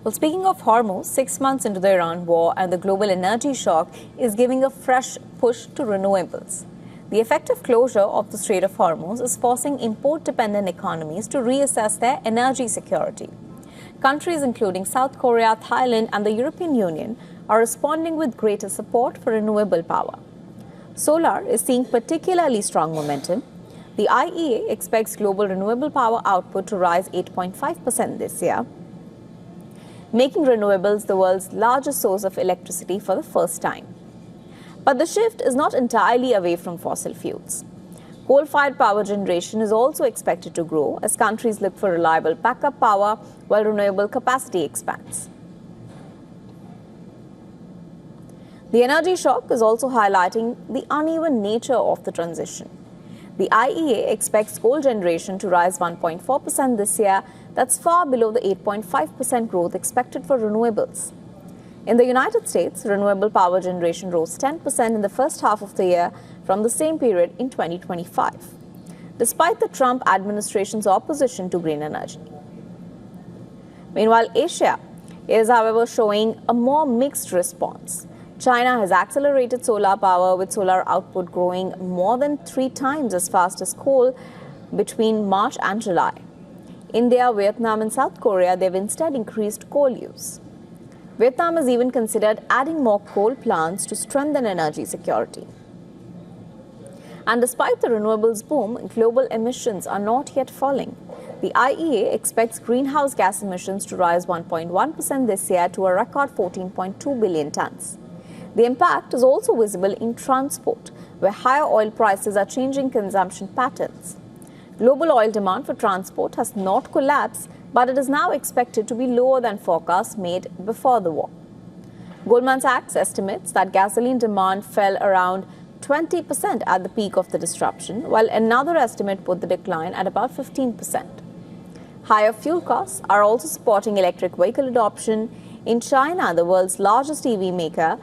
Well, speaking of Hormuz, 6 months into the Iran war and the global energy shock is giving a fresh push to renewables. The effective closure of the Strait of Hormuz is forcing import-dependent economies to reassess their energy security. Countries including South Korea, Thailand and the European Union are responding with greater support for renewable power. Solar is seeing particularly strong momentum. The IEA expects global renewable power output to rise 8.5% this year, making renewables the world's largest source of electricity for the first time. But the shift is not entirely away from fossil fuels. Coal-fired power generation is also expected to grow as countries look for reliable backup power while renewable capacity expands. The energy shock is also highlighting the uneven nature of the transition. The IEA expects coal generation to rise 1.4% this year. That's far below the 8.5% growth expected for renewables. In the United States, renewable power generation rose 10% in the first half of the year from the same period in 2025, despite the Trump administration's opposition to green energy. Meanwhile, Asia is, however, showing a more mixed response. China has accelerated solar power, with solar output growing more than 3 times as fast as coal between March and July. India, Vietnam and South Korea, they've instead increased coal use. Vietnam has even considered adding more coal plants to strengthen energy security. And despite the renewables boom, global emissions are not yet falling. The IEA expects greenhouse gas emissions to rise 1.1% this year to a record 14.2 billion tons. The impact is also visible in transport, where higher oil prices are changing consumption patterns. Global oil demand for transport has not collapsed, but it is now expected to be lower than forecasts made before the war. Goldman Sachs estimates that gasoline demand fell around 20% at the peak of the disruption, while another estimate put the decline at about 15%. Higher fuel costs are also supporting electric vehicle adoption. In China, the world's largest EV maker,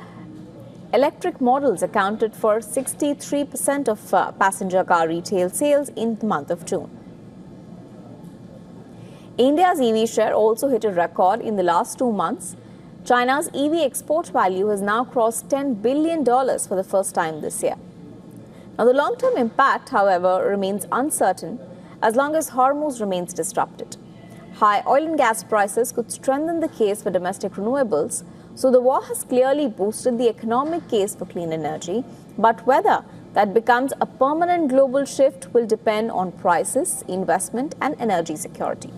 electric models accounted for 63% of passenger car retail sales in the month of June. India's EV share also hit a record in the last 2 months. China's EV export value has now crossed $10 billion for the first time this year. Now, the long-term impact, however, remains uncertain as long as Hormuz remains disrupted. High oil and gas prices could strengthen the case for domestic renewables, so the war has clearly boosted the economic case for clean energy, but whether that becomes a permanent global shift will depend on prices, investment and energy security.